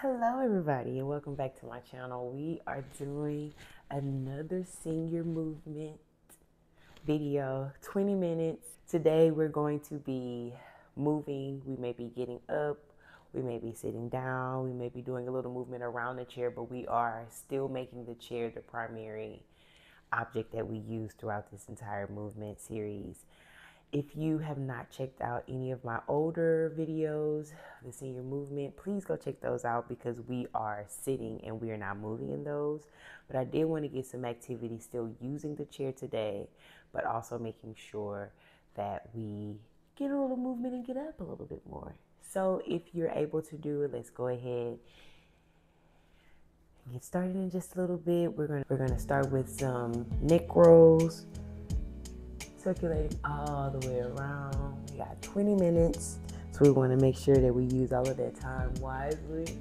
Hello everybody and welcome back to my channel. We are doing another senior movement video, 20 minutes. Today we're going to be moving. We may be getting up, we may be sitting down, we may be doing a little movement around the chair, but we are still making the chair the primary object that we use throughout this entire movement series. If you have not checked out any of my older videos, the senior movement, please go check those out because we are sitting and we are not moving in those. But I did want to get some activity still using the chair today, but also making sure that we get a little movement and get up a little bit more. So if you're able to do it, let's go ahead and get started in just a little bit. We're gonna start with some neck rolls. Circulating all the way around. We got 20 minutes, so we want to make sure that we use all of that time wisely.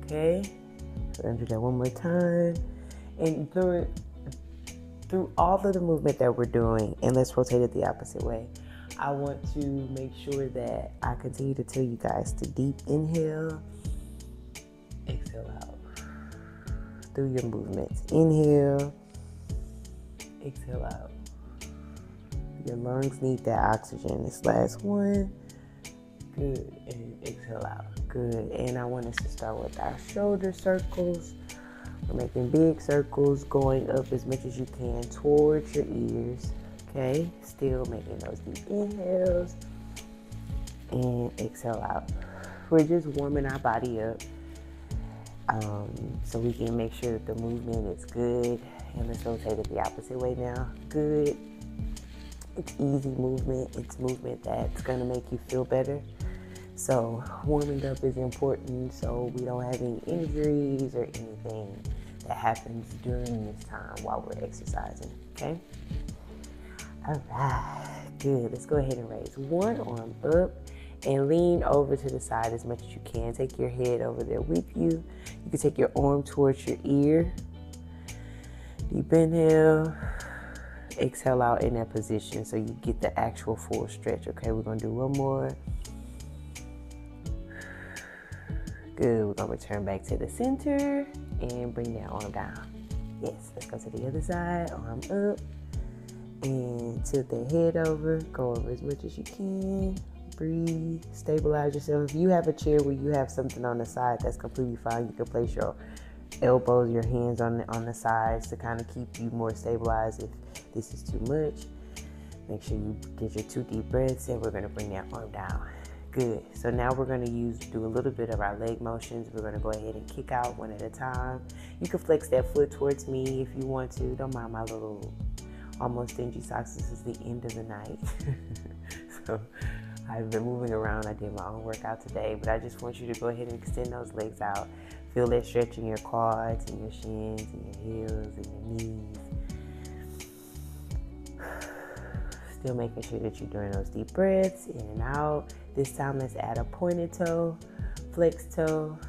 Okay, so we're gonna do that one more time, and through all of the movement that we're doing, and let's rotate it the opposite way. I want to make sure that I continue to tell you guys to deep inhale, exhale out through your movements. Inhale, exhale out. Your lungs need that oxygen. This last one. Good. And exhale out. Good. And I want us to start with our shoulder circles. We're making big circles going up as much as you can towards your ears. Okay. Still making those deep inhales. And exhale out. We're just warming our body up. So we can make sure that the movement is good. And let's rotate it the opposite way now. Good. It's easy movement. It's movement that's going to make you feel better. So warming up is important so we don't have any injuries or anything that happens during this time while we're exercising. Okay? All right. Good. Let's go ahead and raise one arm up and lean over to the side as much as you can. Take your head over there with you. You can take your arm towards your ear. Deep inhale. Exhale out in that position so you get the actual full stretch. Okay, we're gonna do one more. Good. We're gonna return back to the center and bring that arm down. Yes, let's go to the other side. Arm up and tilt the head over. Go over as much as you can. Breathe. Stabilize yourself. If you have a chair where you have something on the side, that's completely fine. You can place your elbows, your hands on the sides to kind of keep you more stabilized. If this is too much, make sure you get your 2 deep breaths, and we're going to bring that arm down. Good. So now we're going to do a little bit of our leg motions. We're going to go ahead and kick out one at a time. You can flex that foot towards me if you want to. Don't mind my little almost dingy socks. This is the end of the night. So I've been moving around. I did my own workout today, but I just want you to go ahead and extend those legs out. Feel that stretch in your quads and your shins and your heels and your knees. Still making sure that you're doing those deep breaths in and out. This time let's add a pointed toe, flex toe,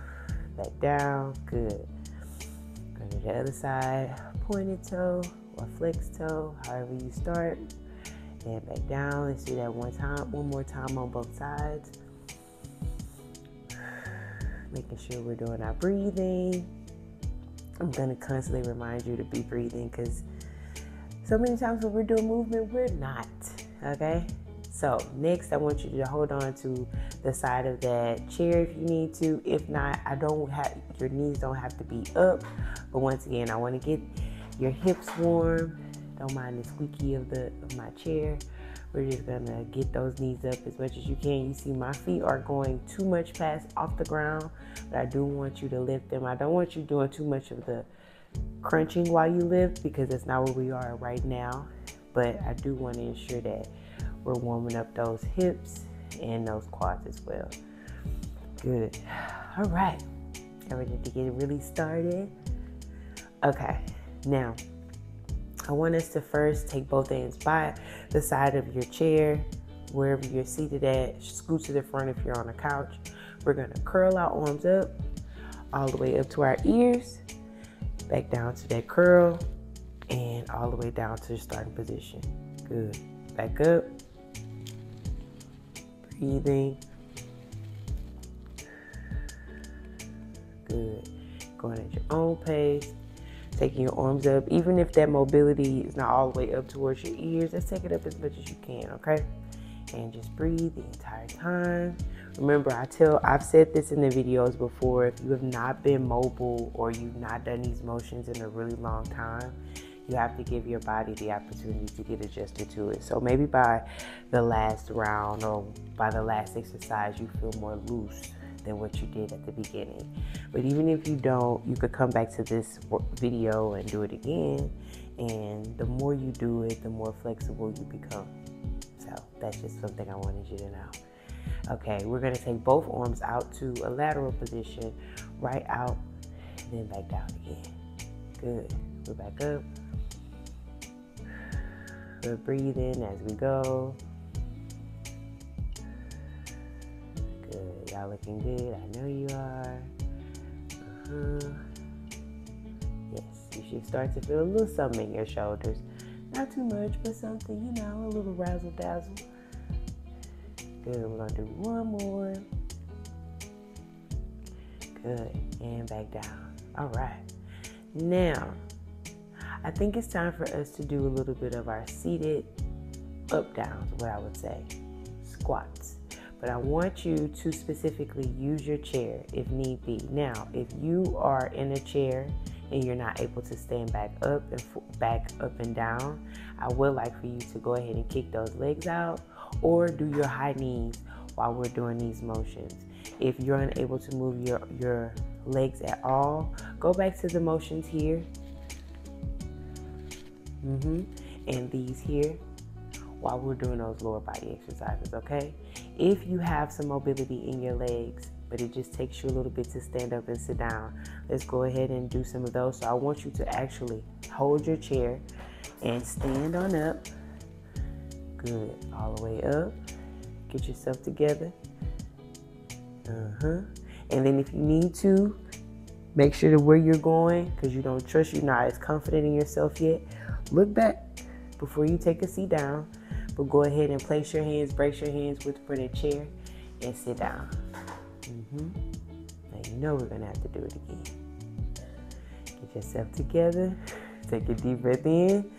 back down. Good. Go to the other side, pointed toe or flex toe, however you start. And back down. Let's do that one more time on both sides. Making sure we're doing our breathing. I'm going to constantly remind you to be breathing because so many times when we're doing movement, we're not. Okay? So next, I want you to hold on to the side of that chair if you need to. If not, your knees don't have to be up. But once again, I want to get your hips warm. Don't mind the squeaky of my chair. We're just gonna get those knees up as much as you can. You see my feet are going too much past off the ground, but I do want you to lift them. I don't want you doing too much of the crunching while you lift because that's not where we are right now. But I do want to ensure that we're warming up those hips and those quads as well. Good. All right. Now we're ready to get really started. Okay. Now, I want us to first take both hands by the side of your chair, wherever you're seated at. Scoot to the front if you're on a couch. We're going to curl our arms up all the way up to our ears, back down to that curl, and all the way down to the starting position. Good. Back up. Breathing. going at your own pace, taking your arms up. Even if that mobility is not all the way up towards your ears, let's take it up as much as you can, okay? And just breathe the entire time. Remember, I've said this in the videos before, if you have not been mobile or you've not done these motions in a really long time, you have to give your body the opportunity to get adjusted to it. So maybe by the last round or by the last exercise, you feel more loose than what you did at the beginning. But even if you don't, you could come back to this video and do it again. And the more you do it, the more flexible you become. So that's just something I wanted you to know. Okay, we're gonna take both arms out to a lateral position, right out, and then back down again. Good, we're back up. We're breathing as we go. Good, y'all looking good. I know you are. Yes, you should start to feel a little something in your shoulders. Not too much, but something, a little razzle dazzle. Good, we're gonna do one more. Good, and back down. All right. Now, I think it's time for us to do a little bit of our seated up downs, what I would say, squats. But I want you to specifically use your chair if need be. Now, if you are in a chair and you're not able to stand back up and down, I would like for you to go ahead and kick those legs out or do your high knees while we're doing these motions. If you're unable to move your legs at all, go back to the motions here. And these here while we're doing those lower body exercises, okay? If you have some mobility in your legs, but it just takes you a little bit to stand up and sit down, let's go ahead and do some of those. So I want you to actually hold your chair and stand on up. Good, all the way up. Get yourself together. And then if you need to, make sure that where you're going, because you don't trust, you're not as confident in yourself yet, look back before you take a seat down, but go ahead and place your hands, brace your hands for the chair, and sit down. Now you know we're going to have to do it again. Get yourself together. Take a deep breath in.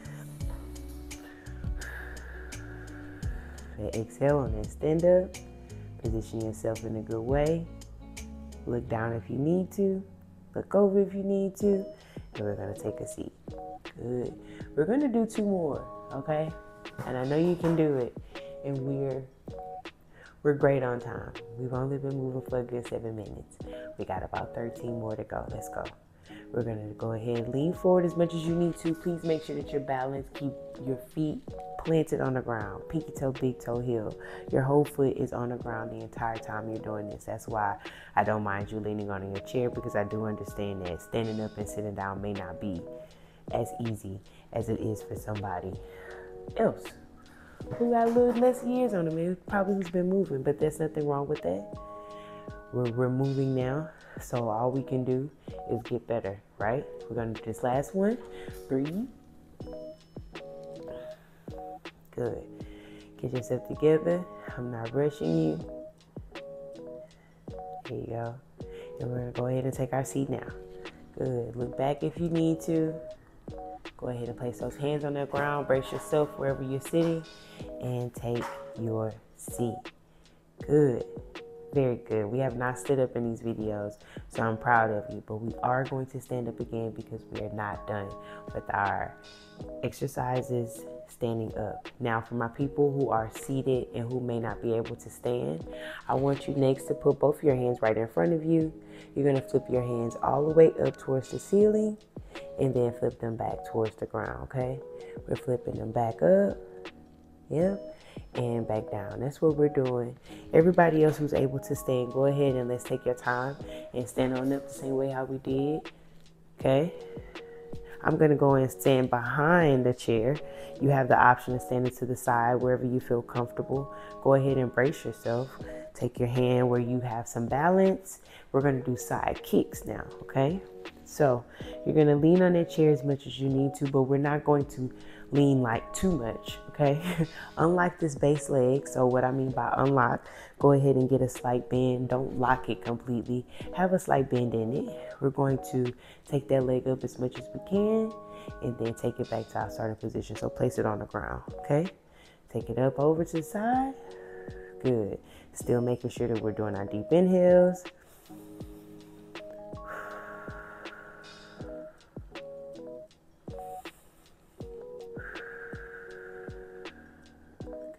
And exhale and then stand up. Position yourself in a good way. Look down if you need to. Look over if you need to. And we're going to take a seat. Good. We're going to do 2 more, okay? And I know you can do it. And we're great on time. We've only been moving for a good 7 minutes. We got about 13 more to go. Let's go. We're going to go ahead and lean forward as much as you need to. Please make sure that you're balanced. Keep your feet planted on the ground. Pinky toe, big toe, heel. Your whole foot is on the ground the entire time you're doing this. That's why I don't mind you leaning on your chair, because I do understand that standing up and sitting down may not be as easy as it is for somebody else who got a little less years on them, probably who's been moving, but there's nothing wrong with that. We're moving now, so all we can do is get better, right? We're gonna do this last one. Breathe. Good. Get yourself together. I'm not rushing you. There you go. And we're gonna go ahead and take our seat now. Good. Look back if you need to. Go ahead and place those hands on the ground. Brace yourself wherever you're sitting and take your seat. Good. Very good. We have not stood up in these videos, so I'm proud of you. But we are going to stand up again because we are not done with our exercises standing up. Now, for my people who are seated and who may not be able to stand, I want you next to put both your hands right in front of you. You're going to flip your hands all the way up towards the ceiling and then flip them back towards the ground, okay? We're flipping them back up. Yep. And back down. That's what we're doing. Everybody else who's able to stand, go ahead and let's take your time and stand on up the same way how we did. Okay? I'm going to go and stand behind the chair. You have the option of standing to the side wherever you feel comfortable. Go ahead and brace yourself. Take your hand where you have some balance. We're going to do side kicks now, okay? So you're going to lean on that chair as much as you need to, but we're not going to lean like too much, okay? Unlock this base leg. So what I mean by unlock, go ahead and get a slight bend. Don't lock it completely. Have a slight bend in it. We're going to take that leg up as much as we can and then take it back to our starting position. So place it on the ground, okay? Take it up over to the side. Good. Still making sure that we're doing our deep inhales.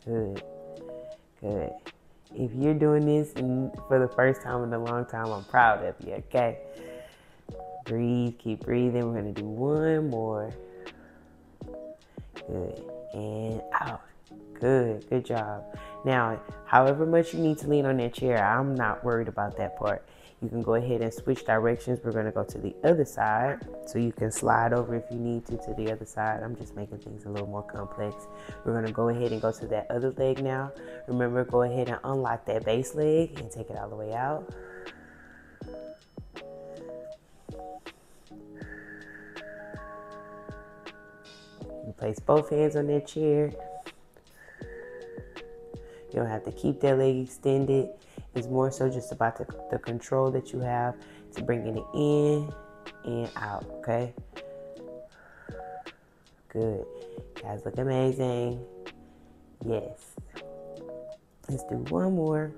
Good. Good. If you're doing this for the first time in a long time, I'm proud of you, okay? Breathe. Keep breathing. We're going to do one more. Good. And out. Good. Good job. Now, however much you need to lean on that chair, I'm not worried about that part. You can go ahead and switch directions. We're going to go to the other side. So you can slide over if you need to the other side. I'm just making things a little more complex. We're going to go ahead and go to that other leg now. Remember, go ahead and unlock that base leg and take it all the way out. You place both hands on that chair. You don't have to keep that leg extended. It's more so just about the control that you have to bringing it in and out, okay? Good. Guys, look amazing. Yes. Let's do one more.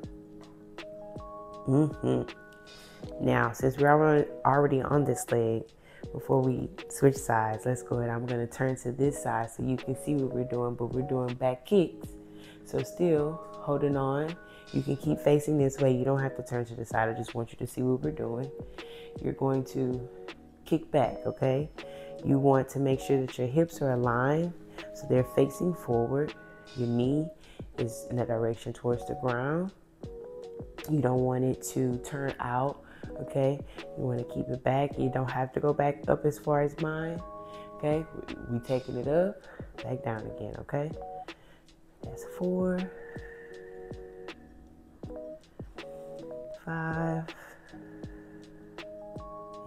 Now, since we're already on this leg, before we switch sides, let's go ahead. I'm going to turn to this side so you can see what we're doing, but we're doing back kicks. So still holding on. You can keep facing this way. You don't have to turn to the side. I just want you to see what we're doing. You're going to kick back, okay? You want to make sure that your hips are aligned so they're facing forward. Your knee is in the direction towards the ground. You don't want it to turn out, okay? You want to keep it back. You don't have to go back up as far as mine, okay? We taking it up, back down again, okay? That's 4, 5,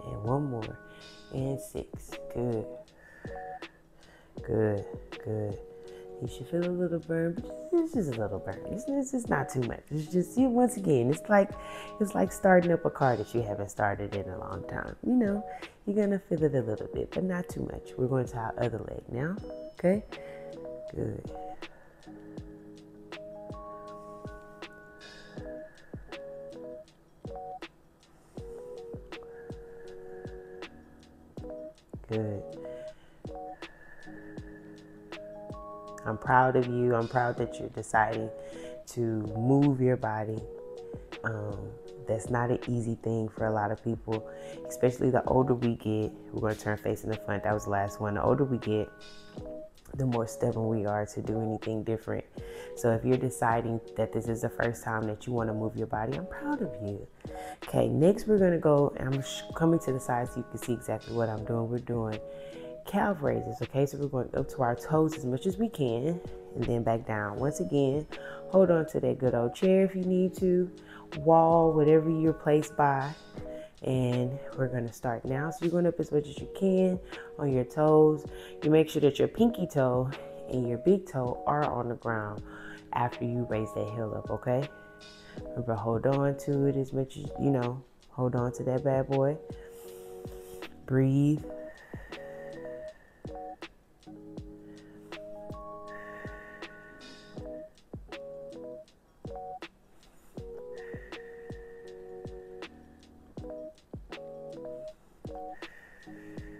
and one more, and 6. Good. Good, good. You should feel a little burn, but it's just a little burn. It's just not too much. It's just, once again, it's like starting up a car that you haven't started in a long time. You know, you're gonna feel it a little bit, but not too much. We're going to our other leg now. Okay. Good. Good. I'm proud of you. I'm proud that you're deciding to move your body. That's not an easy thing for a lot of people, especially the older we get. We're going to turn facing the front. That was the last one. The older we get, the more stubborn we are to do anything different. So if you're deciding that this is the first time that you want to move your body, I'm proud of you. Okay, next we're going to go, and I'm coming to the side so you can see exactly what I'm doing. We're doing calf raises, okay? So we're going up to our toes as much as we can and then back down. Once again, hold on to that good old chair if you need to, wall, whatever you're placed by. And we're going to start now. So you're going up as much as you can on your toes. You make sure that your pinky toe and your big toe are on the ground after you raise that heel up, okay? Remember, hold on to it as much as, hold on to that bad boy. Breathe.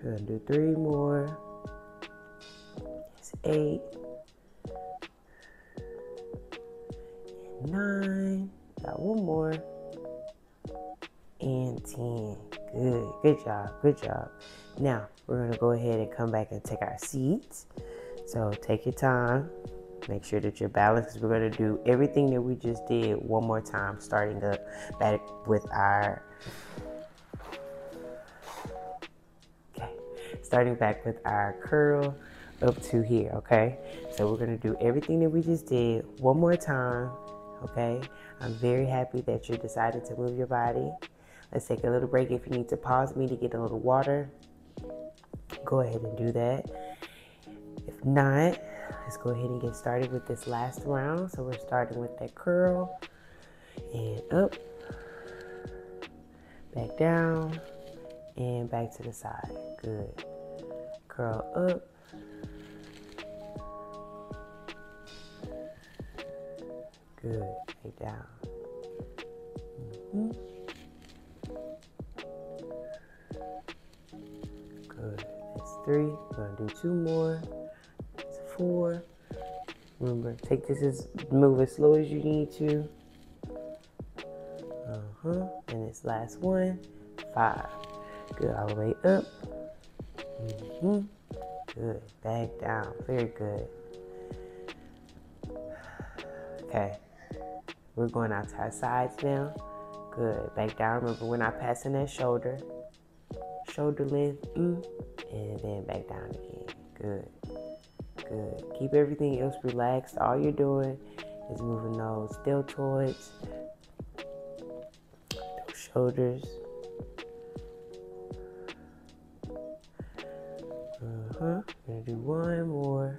We're gonna do 3 more. It's 8. And 9. Got 1 more. And 10. Good. Good job. Good job. Now, we're gonna go ahead and come back and take our seats. So take your time. Make sure that you're balanced, because we're gonna do everything that we just did one more time, starting up back with our curl up to here, okay? So we're gonna do everything that we just did one more time, okay? I'm very happy that you decided to move your body. Let's take a little break. If you need to pause me to get a little water, go ahead and do that. If not, let's go ahead and get started with this last round. So we're starting with that curl and up, back down, and back to the side. Good. Curl up. Good. Back down. Good. That's 3. We're going to do 2 more. That's 4. Remember, move as slow as you need to. And this last one, 5. Good. All the way up. Good. Back down. Very good. Okay. We're going out to our sides now. Good. Back down. Remember, we're not passing that shoulder. Shoulder length. And then back down again. Good. Good. Keep everything else relaxed. All you're doing is moving those deltoids, those shoulders. We're going to do one more.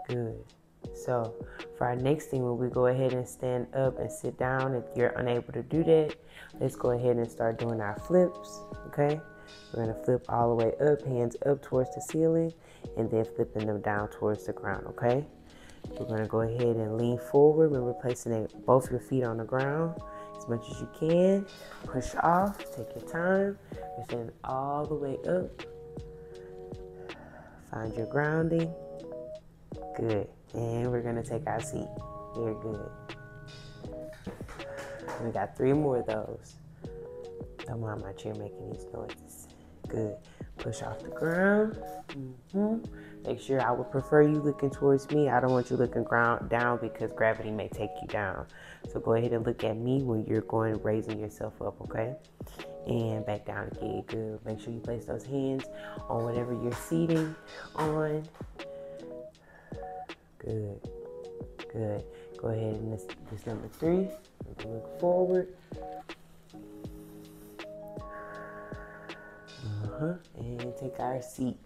Good. So for our next thing, when we go ahead and stand up and sit down, if you're unable to do that, let's go ahead and start doing our flips. Okay. We're going to flip all the way up, hands up towards the ceiling, and then flipping them down towards the ground. Okay. We're going to go ahead and lean forward. We're replacing both your feet on the ground as much as you can. Push off. Take your time. We're standing all the way up. Find your grounding. Good. And we're going to take our seat. Very good. We got 3 more of those. Don't mind my chair making these noises. Good. Push off the ground. Make sure, I would prefer you looking towards me. I don't want you looking down because gravity may take you down. So go ahead and look at me when you're raising yourself up, okay? And back down again. Good. Make sure you place those hands on whatever you're seating on. Good. Good. Go ahead and this number 3. Look forward. And take our seat.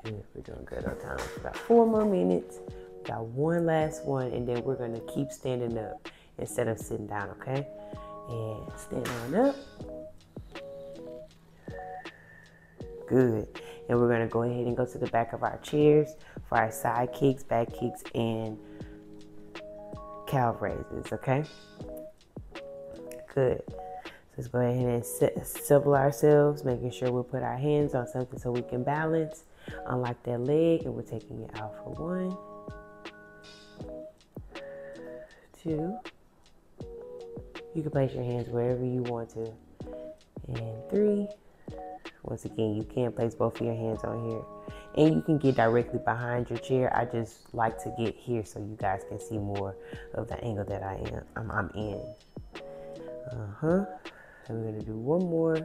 Good. We're doing good on time. We got 4 more minutes. We got one last one, and then we're gonna keep standing up instead of sitting down, okay? And stand on up. Good. And we're gonna go ahead and go to the back of our chairs for our side kicks, back kicks, and calf raises, okay? Good. So let's go ahead and settle ourselves, making sure we put our hands on something so we can balance. Unlock that leg, and we're taking it out for 1, 2. You can place your hands wherever you want to. And 3. Once again, you can place both of your hands on here. And you can get directly behind your chair. I just like to get here so you guys can see more of the angle that I'm in. And we're going to do 1 more.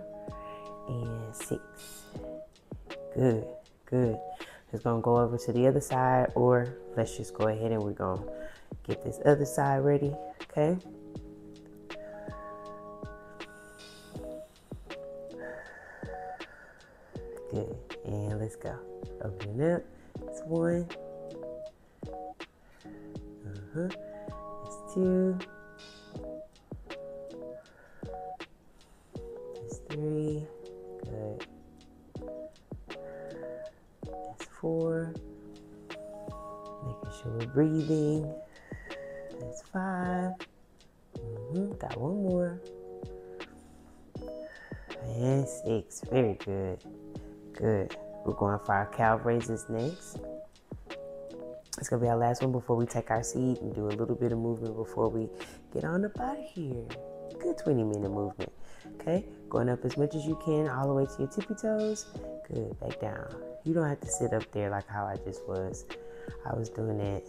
And 6. Good. Good. Just going to go over to the other side, or let's just go ahead and we're going to get this other side ready. Okay. Good. And let's go. Open it up. It's 1. It's 2. It's 3. Good. That's 4. Making sure we're breathing. That's 5. Got 1 more. And 6. Very good. Good. We're going for our calf raises next. It's going to be our last one before we take our seat and do a little bit of movement before we get on up out of here. Good 20-minute movement. Okay. Going up as much as you can all the way to your tippy toes. Good. Back down. You don't have to sit up there like how I just was. I was doing that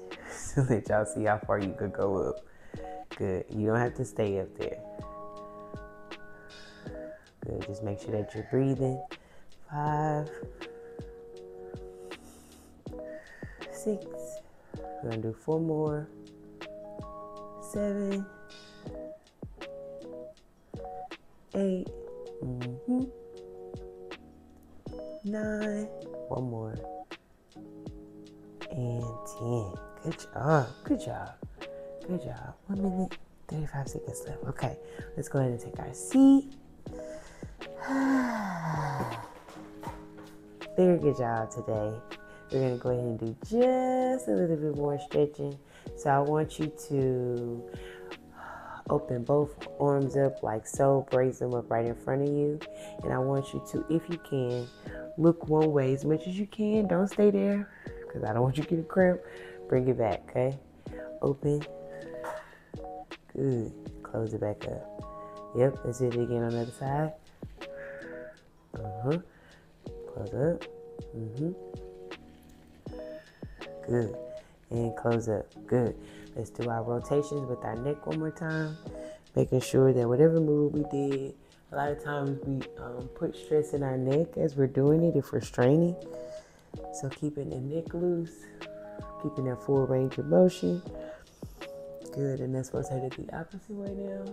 to let y'all see how far you could go up. Good. You don't have to stay up there. Good. Just make sure that you're breathing. 5, 6. We're going to do 4 more. 7, 8, 9, 1 more, and 10. Good job. Good job. Good job. 1 minute, 35 seconds left. Okay, let's go ahead and take our seat. Very good job today. We're going to go ahead and do just a little bit more stretching. So I want you to open both arms up like so, brace them up right in front of you. And I want you to, if you can, look one way as much as you can. Don't stay there because I don't want you to get a cramp. Bring it back, okay? Open. Good. Close it back up. Yep, let's do it again on the other side. Close up. Good. And close up. Good. Let's do our rotations with our neck one more time. Making sure that whatever move we did, a lot of times we put stress in our neck as we're doing it if we're straining. So keeping the neck loose, keeping that full range of motion. Good. And let's rotate it the opposite way now.